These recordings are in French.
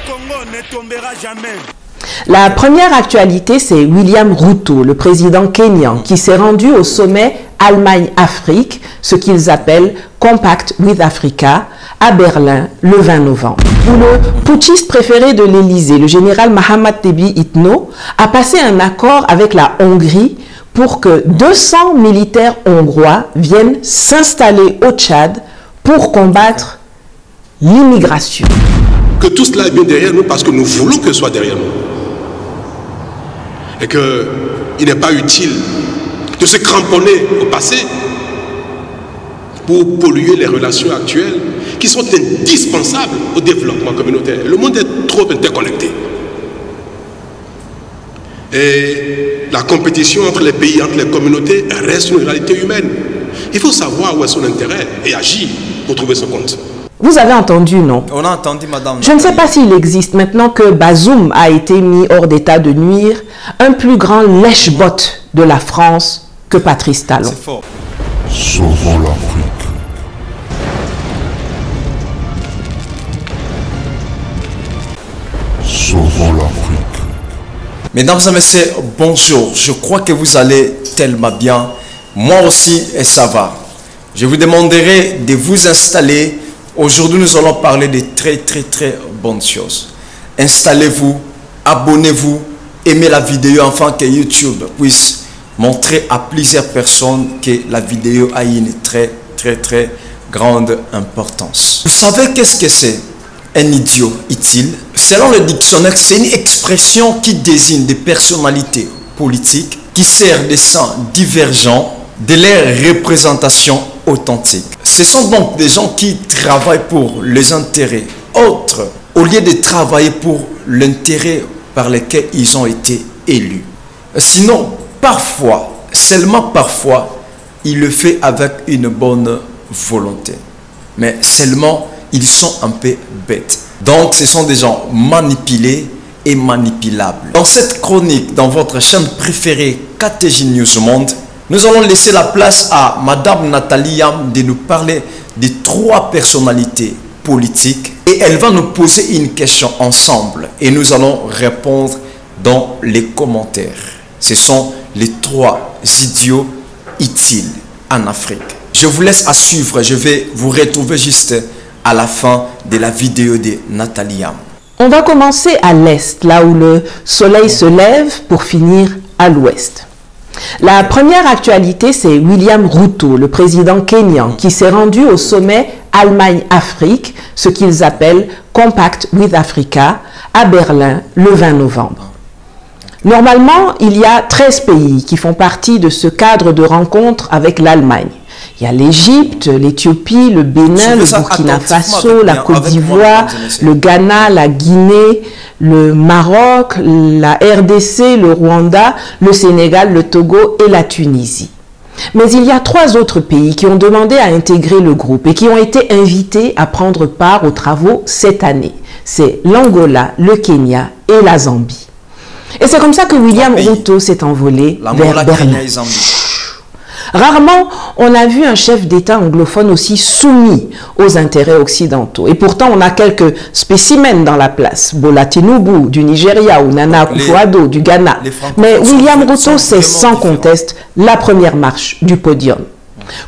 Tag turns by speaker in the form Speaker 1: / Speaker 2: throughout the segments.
Speaker 1: Congo ne tombera jamais.
Speaker 2: La première actualité, c'est William Ruto, le président kényan, qui s'est rendu au sommet Allemagne-Afrique, ce qu'ils appellent Compact with Africa, à Berlin, le 20 novembre. Où le putschiste préféré de l'Élysée, le général Mahamat Déby Itno, a passé un accord avec la Hongrie pour que 200 militaires hongrois viennent s'installer au Tchad pour combattre l'immigration.
Speaker 3: Que tout cela est bien derrière nous parce que nous voulons que ce soit derrière nous. Et qu'il n'est pas utile de se cramponner au passé pour polluer les relations actuelles qui sont indispensables au développement communautaire. Le monde est trop interconnecté. Et la compétition entre les pays, entre les communautés reste une réalité humaine. Il faut savoir où est son intérêt et agir pour trouver son compte.
Speaker 2: Vous avez entendu, non?
Speaker 4: On a entendu, madame.
Speaker 2: Je ne sais pas s'il existe, maintenant que Bazoum a été mis hors d'état de nuire, un plus grand lèche-bot de la France que Patrice Talon.
Speaker 4: C'est fort.
Speaker 5: Sauvons l'Afrique. Sauvons l'Afrique.
Speaker 4: Mesdames et messieurs, bonjour. Je crois que vous allez tellement bien. Moi aussi, et ça va. Je vous demanderai de vous installer. Aujourd'hui, nous allons parler de très bonnes choses. Installez-vous, abonnez-vous, aimez la vidéo afin que YouTube puisse montrer à plusieurs personnes que la vidéo a une très grande importance. Vous savez qu'est-ce que c'est un idiot utile? Selon le dictionnaire, c'est une expression qui désigne des personnalités politiques qui servent des sens divergents de leur représentation authentique. Ce sont donc des gens qui travaillent pour les intérêts autres au lieu de travailler pour l'intérêt par lequel ils ont été élus. Sinon, parfois, seulement parfois, ils le font avec une bonne volonté. Mais seulement, ils sont un peu bêtes. Donc, ce sont des gens manipulés et manipulables. Dans cette chronique, dans votre chaîne préférée, KTJ News Monde, nous allons laisser la place à Madame Nathalie Yam de nous parler de 3 personnalités politiques et elle va nous poser une question ensemble et nous allons répondre dans les commentaires. Ce sont les 3 idiots utiles en Afrique. Je vous laisse à suivre, je vais vous retrouver juste à la fin de la vidéo de Nathalie Yam.
Speaker 2: On va commencer à l'est, là où le soleil se lève, pour finir à l'ouest. La première actualité, c'est William Ruto, le président kényan, qui s'est rendu au sommet Allemagne-Afrique, ce qu'ils appellent Compact with Africa, à Berlin, le 20 novembre. Normalement, il y a 13 pays qui font partie de ce cadre de rencontre avec l'Allemagne. Il y a l'Égypte, l'Éthiopie, le Bénin, le Burkina Faso, la Côte d'Ivoire, le Ghana, la Guinée, le Maroc, la RDC, le Rwanda, le Sénégal, le Togo et la Tunisie. Mais il y a 3 autres pays qui ont demandé à intégrer le groupe et qui ont été invités à prendre part aux travaux cette année. C'est l'Angola, le Kenya et la Zambie. Et c'est comme ça que William Ruto s'est envolé vers Berlin. Rarement, on a vu un chef d'État anglophone aussi soumis aux intérêts occidentaux. Et pourtant, on a quelques spécimens dans la place. Bola Tinubu du Nigeria ou Nana Akufo-Addo du Ghana. Mais William Ruto, c'est sans conteste la première marche du podium.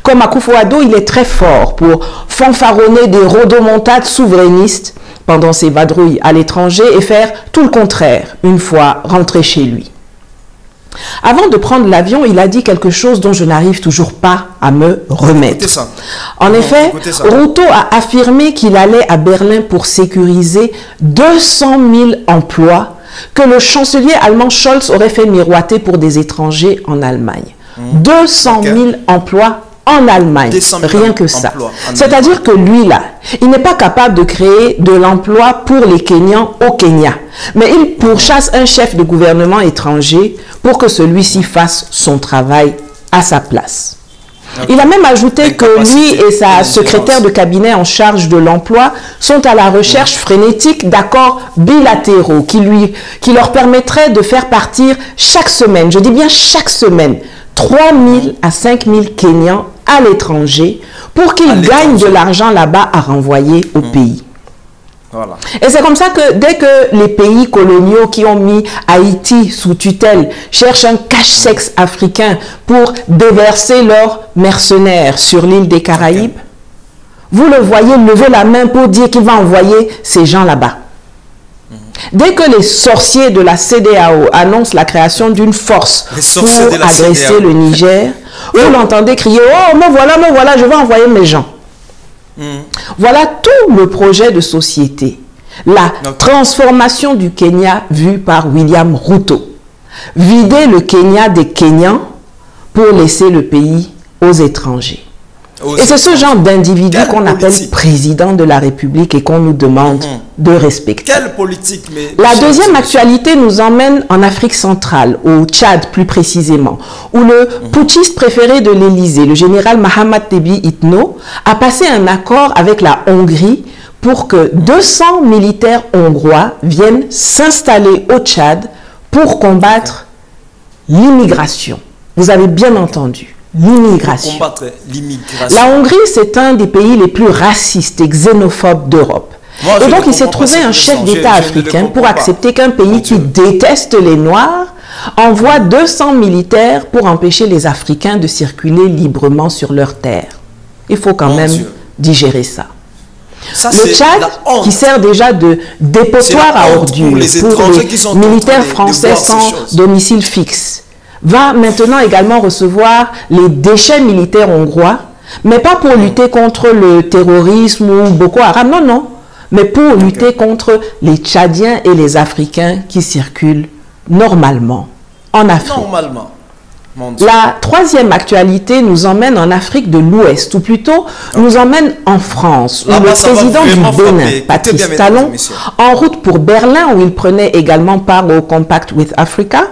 Speaker 2: Comme Akufo-Addo, il est très fort pour fanfaronner des rodomontades souverainistes pendant ses vadrouilles à l'étranger et faire tout le contraire une fois rentré chez lui. Avant de prendre l'avion, il a dit quelque chose dont je n'arrive toujours pas à me remettre. En effet, Ruto a affirmé qu'il allait à Berlin pour sécuriser 200 000 emplois que le chancelier allemand Scholz aurait fait miroiter pour des étrangers en Allemagne. 200 000 emplois en Allemagne, rien que ça. C'est-à-dire que lui, là, il n'est pas capable de créer de l'emploi pour les Kenyans au Kenya. Mais il pourchasse un chef de gouvernement étranger pour que celui-ci fasse son travail à sa place. Il a même ajouté que lui et sa secrétaire de cabinet en charge de l'emploi sont à la recherche frénétique d'accords bilatéraux qui leur permettraient de faire partir chaque semaine, je dis bien chaque semaine, 3 000 à 5 000 Kenyans à l'étranger pour qu'ils gagnent de l'argent là-bas à renvoyer au pays.
Speaker 4: Voilà.
Speaker 2: Et c'est comme ça que dès que les pays coloniaux qui ont mis Haïti sous tutelle cherchent un cache-sexe africain pour déverser leurs mercenaires sur l'île des Caraïbes, vous le voyez lever la main pour dire qu'il va envoyer ces gens là-bas. Dès que les sorciers de la CEDEAO annoncent la création d'une force pour agresser le Niger, vous l'entendez crier « Oh, me voilà, je vais envoyer mes gens ». Voilà tout le projet de société. La transformation du Kenya vue par William Ruto. Vider le Kenya des Kenyans pour laisser le pays aux étrangers. Et c'est ce genre d'individu qu'on appelle président de la République et qu'on nous demande de respecter.
Speaker 4: Quelle politique, mais
Speaker 2: la deuxième actualité nous emmène en Afrique centrale, au Tchad plus précisément, où le putschiste préféré de l'Élysée, le général Mahamat Déby Itno, a passé un accord avec la Hongrie pour que 200 militaires hongrois viennent s'installer au Tchad pour combattre l'immigration. Vous avez bien entendu. L'immigration. La Hongrie, c'est un des pays les plus racistes et xénophobes d'Europe. Et donc, il s'est trouvé un chef d'État africain pour accepter qu'un pays qui déteste les Noirs envoie 200 militaires pour empêcher les Africains de circuler librement sur leurs terres. Il faut quand même digérer ça. Le Tchad, qui sert déjà de dépotoir à ordures pour les militaires français sans domicile fixe, va maintenant également recevoir les déchets militaires hongrois, mais pas pour lutter contre le terrorisme ou Boko Haram, non, non, mais pour lutter contre les Tchadiens et les Africains qui circulent normalement en Afrique. La troisième actualité nous emmène en Afrique de l'Ouest, ou plutôt nous emmène en France, où le président du Bénin, Patrice Talon, en route pour Berlin, où il prenait également part au Compact with Africa,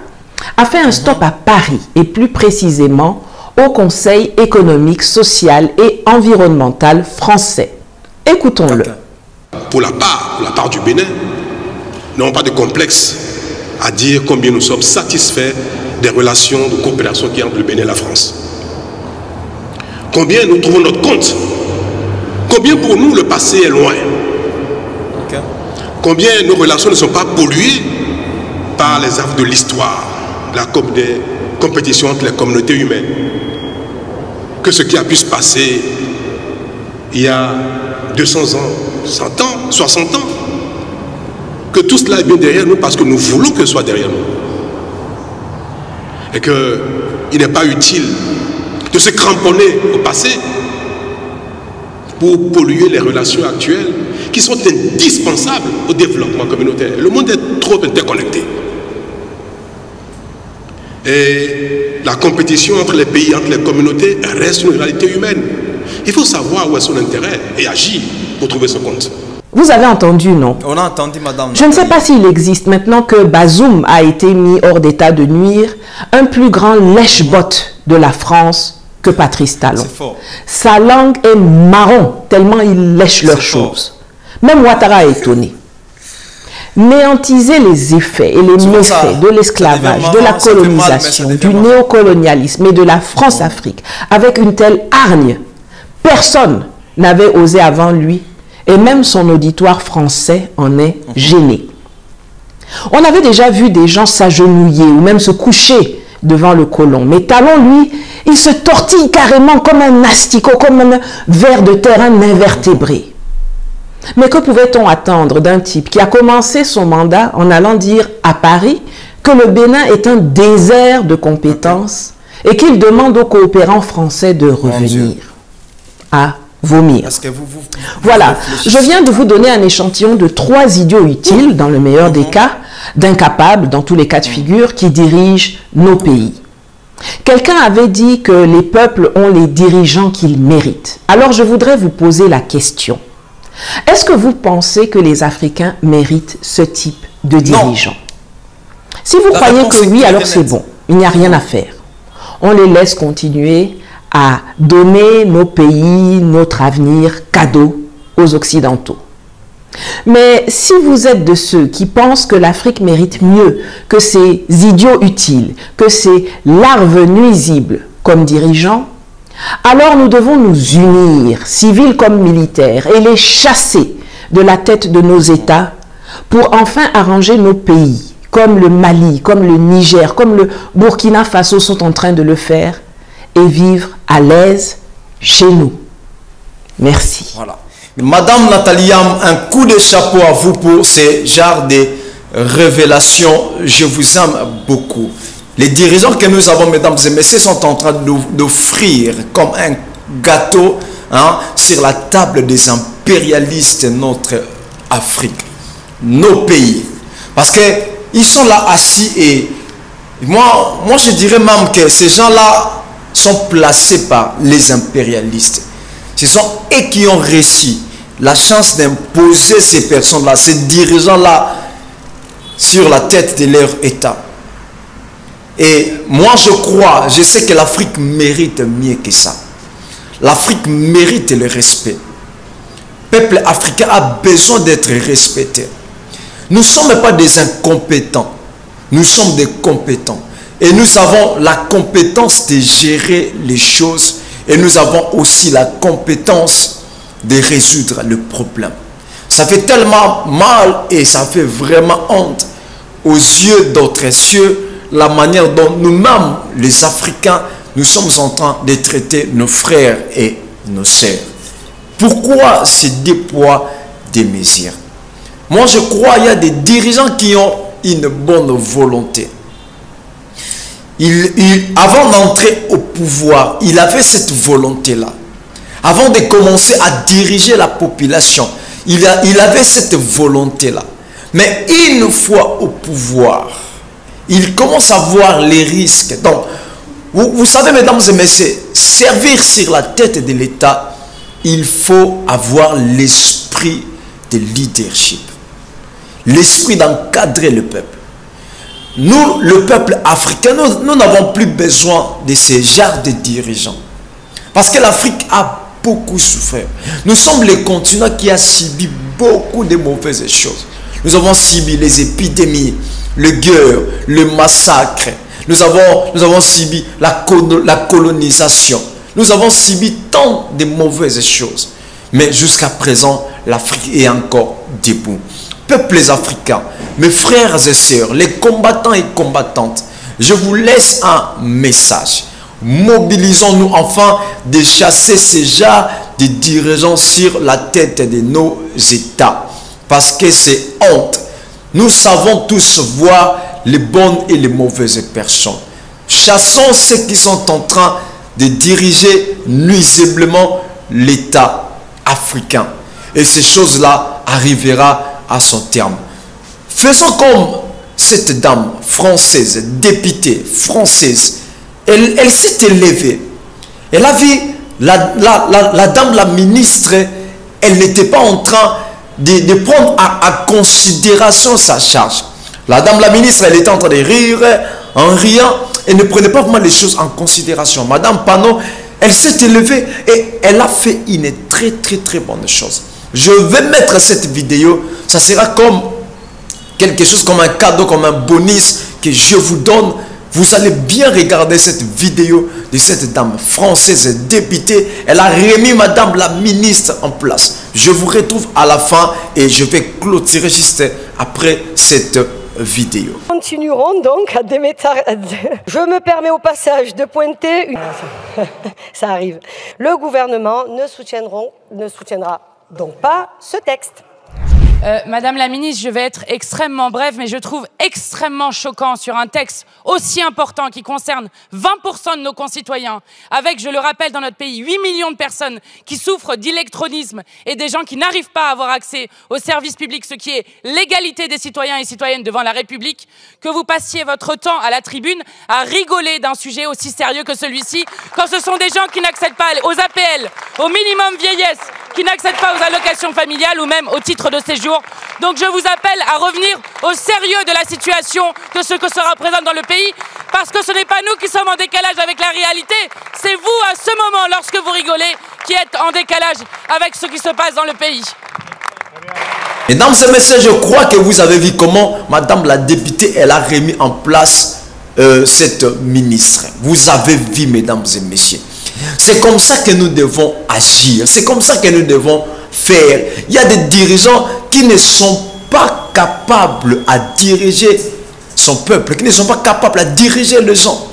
Speaker 2: a fait un stop à Paris, et plus précisément au Conseil économique, social et environnemental français. Écoutons-le.
Speaker 3: Pour la part du Bénin, nous n'avons pas de complexe à dire combien nous sommes satisfaits des relations de coopération qui entre le Bénin et la France. Combien nous trouvons notre compte. Combien pour nous le passé est loin. Combien nos relations ne sont pas polluées par les affres de l'histoire, des compétitions entre les communautés humaines. Que ce qui a pu se passer il y a 200 ans, 100 ans, 60 ans, que tout cela est bien derrière nous parce que nous voulons que ce soit derrière nous. Et qu'il n'est pas utile de se cramponner au passé pour polluer les relations actuelles qui sont indispensables au développement communautaire. Le monde est trop interconnecté. Et la compétition entre les pays, entre les communautés, reste une réalité humaine. Il faut savoir où est son intérêt et agir pour trouver son compte.
Speaker 2: Vous avez entendu, non?
Speaker 4: On a entendu, madame.
Speaker 2: Je ne sais pas s'il existe, maintenant que Bazoum a été mis hors d'état de nuire, un plus grand lèche-bot de la France que Patrice Talon. Sa langue est marron, tellement il lèche leurs choses. Même Ouattara est étonné. Néantiser les effets et les méfaits de l'esclavage, de la colonisation, du néocolonialisme et de la France-Afrique avec une telle hargne, personne n'avait osé avant lui, et même son auditoire français en est gêné. On avait déjà vu des gens s'agenouiller ou même se coucher devant le colon, mais Talon, lui, il se tortille carrément comme un asticot, comme un ver de terre, un invertébré. Mais que pouvait-on attendre d'un type qui a commencé son mandat en allant dire à Paris que le Bénin est un désert de compétences et qu'il demande aux coopérants français de revenir à vomir? Voilà, je viens de vous donner un échantillon de 3 idiots utiles, dans le meilleur des cas, d'incapables, dans tous les cas de figure, qui dirigent nos pays. Quelqu'un avait dit que les peuples ont les dirigeants qu'ils méritent. Alors je voudrais vous poser la question. Est-ce que vous pensez que les Africains méritent ce type de dirigeants? Si vous croyez que oui, alors c'est bon. Il n'y a rien à faire. On les laisse continuer à donner nos pays, notre avenir, cadeau aux Occidentaux. Mais si vous êtes de ceux qui pensent que l'Afrique mérite mieux que ces idiots utiles, que ces larves nuisibles comme dirigeants, alors nous devons nous unir, civils comme militaires, et les chasser de la tête de nos États pour enfin arranger nos pays, comme le Mali, comme le Niger, comme le Burkina Faso sont en train de le faire, et vivre à l'aise chez nous. Merci.
Speaker 4: Voilà. Madame Nathalie Yam, un coup de chapeau à vous pour ces genres de révélations. Je vous aime beaucoup. Les dirigeants que nous avons, mesdames et messieurs, sont en train d'offrir comme un gâteau sur la table des impérialistes notre Afrique, nos pays. Parce qu'ils sont là assis et moi je dirais même que ces gens-là sont placés par les impérialistes. Ce sont eux qui ont réussi la chance d'imposer ces personnes-là, ces dirigeants-là sur la tête de leur État. Et moi je crois, je sais que l'Afrique mérite mieux que ça. L'Afrique mérite le respect. Le peuple africain a besoin d'être respecté. Nous ne sommes pas des incompétents. Nous sommes des compétents. Et nous avons la compétence de gérer les choses. Et nous avons aussi la compétence de résoudre le problème. Ça fait tellement mal et ça fait vraiment honte aux yeux d'autres cieux la manière dont nous-mêmes, les Africains, nous sommes en train de traiter nos frères et nos sœurs. Pourquoi ces deux poids, deux mesures? Moi, je crois qu'il y a des dirigeants qui ont une bonne volonté. Avant d'entrer au pouvoir, il avait cette volonté-là. Avant de commencer à diriger la population, il avait cette volonté-là. Mais une fois au pouvoir, il commence à voir les risques. Donc, vous savez, mesdames et messieurs, servir sur la tête de l'État, il faut avoir l'esprit de leadership. L'esprit d'encadrer le peuple. Nous, le peuple africain, nous n'avons plus besoin de ces genres de dirigeants. Parce que l'Afrique a beaucoup souffert. Nous sommes le continent qui a subi beaucoup de mauvaises choses. Nous avons subi les épidémies, le guerre, le massacre. Nous avons subi la colonisation. Nous avons subi tant de mauvaises choses. Mais jusqu'à présent, l'Afrique est encore debout. Peuples africains, mes frères et sœurs, les combattants et combattantes, je vous laisse un message. Mobilisons-nous enfin de chasser ces genres de dirigeants sur la tête de nos États. Parce que c'est honte. Nous savons tous voir les bonnes et les mauvaises personnes. Chassons ceux qui sont en train de diriger nuisiblement l'État africain. Et ces choses-là arriveront à son terme. Faisons comme cette dame française, députée française. Elle s'est élevée. Elle a vu la dame, la ministre, elle n'était pas en train de prendre à considération sa charge. La dame, la ministre, elle était en train de rire, en riant, elle ne prenait pas vraiment les choses en considération. Madame Panot, elle s'est élevée et elle a fait une très bonne chose. Je vais mettre cette vidéo, ça sera comme quelque chose, comme un cadeau, comme un bonus que je vous donne. Vous allez bien regarder cette vidéo de cette dame française députée. Elle a remis madame la ministre en place. Je vous retrouve à la fin et je vais clôturer juste après cette vidéo.
Speaker 6: Continuerons donc à démettre. Je me permets au passage de pointer ça arrive. Le gouvernement ne soutiendra donc pas ce texte.
Speaker 7: Madame la ministre, je vais être extrêmement brève, mais je trouve extrêmement choquant sur un texte aussi important qui concerne 20% de nos concitoyens, avec, je le rappelle, dans notre pays, 8 millions de personnes qui souffrent d'électronisme et des gens qui n'arrivent pas à avoir accès aux services publics, ce qui est l'égalité des citoyens et citoyennes devant la République, que vous passiez votre temps à la tribune à rigoler d'un sujet aussi sérieux que celui-ci, quand ce sont des gens qui n'accèdent pas aux APL, au minimum vieillesse, qui n'accèdent pas aux allocations familiales ou même au titre de séjour. Donc je vous appelle à revenir au sérieux de la situation, de ce que se représente dans le pays, parce que ce n'est pas nous qui sommes en décalage avec la réalité, c'est vous à ce moment, lorsque vous rigolez, qui êtes en décalage avec ce qui se passe dans le pays.
Speaker 4: Mesdames et messieurs, je crois que vous avez vu comment madame la députée, elle a remis en place cette ministre. Vous avez vu, mesdames et messieurs. C'est comme ça que nous devons agir. C'est comme ça que nous devons faire. Il y a des dirigeants qui ne sont pas capables à diriger son peuple, qui ne sont pas capables à diriger les gens.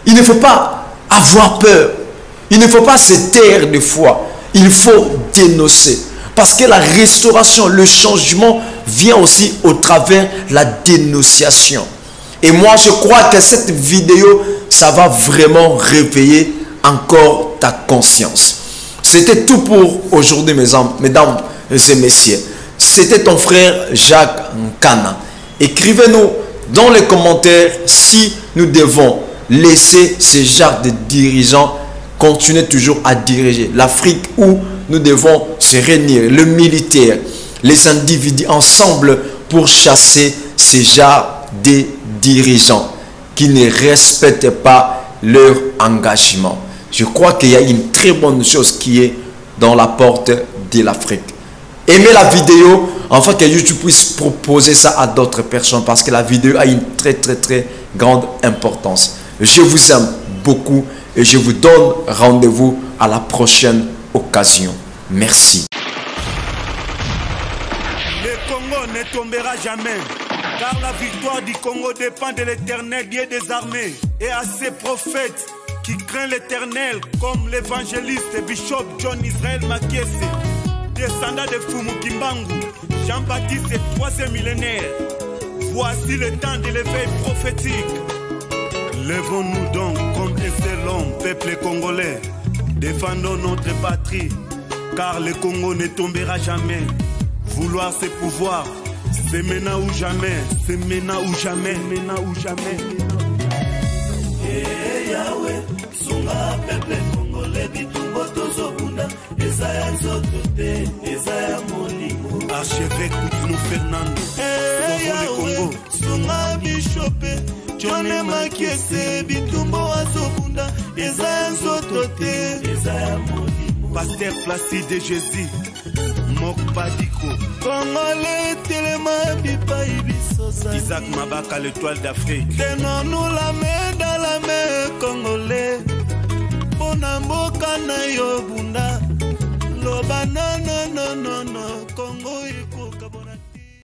Speaker 4: Il ne faut pas avoir peur. Il ne faut pas se taire de foi. Il faut dénoncer. Parce que la restauration, le changement vient aussi au travers de la dénonciation. Et moi, je crois que cette vidéo, ça va vraiment réveiller encore ta conscience. C'était tout pour aujourd'hui, mesdames et messieurs. C'était ton frère Jacques Nkana. Écrivez-nous dans les commentaires si nous devons laisser ce genre de dirigeants continuer toujours à diriger l'Afrique, où nous devons se réunir, le militaire, les individus ensemble pour chasser ce genre de dirigeants qui ne respectent pas leur engagement. Je crois qu'il y a une très bonne chose qui est dans la porte de l'Afrique. Aimez la vidéo, afin que YouTube puisse proposer ça à d'autres personnes, parce que la vidéo a une très grande importance. Je vous aime beaucoup et je vous donne rendez-vous à la prochaine occasion. Merci.
Speaker 1: Le Congo ne tombera jamais, car la victoire du Congo dépend de l'Éternel, Dieu des armées, et à ses prophètes qui craignent l'Éternel, comme l'évangéliste et bishop John Israël Makiese, descendant de Fumu Kimbangu, Jean-Baptiste et 3e millénaire. Voici le temps de l'éveil prophétique. Lèvons-nous donc comme un seul homme, peuple congolais. Défendons notre patrie, car le Congo ne tombera jamais. Vouloir c'est pouvoir, c'est maintenant ou jamais, c'est maintenant ou jamais, maintenant ou jamais. Yahweh, sunga peuple congolais, bitumbo tozobunda, Ezaya zotote, Ezaya molimo. Archevêque Koutounou Fernando, Sauvons le Congo. Sunga bishopé, John Makiese, bitumbo azobunda, Ezaya zotote, Ezaya molimo. Pasteur Placide Jésus, Mokpadiko, Congolais Téléma Bipaï Bissosa, Isaac Mabaka, l'étoile d'Afrique. Tenons-nous la main dans la main, Congolais. Bonamboka na yo bunda, loba non, Congo.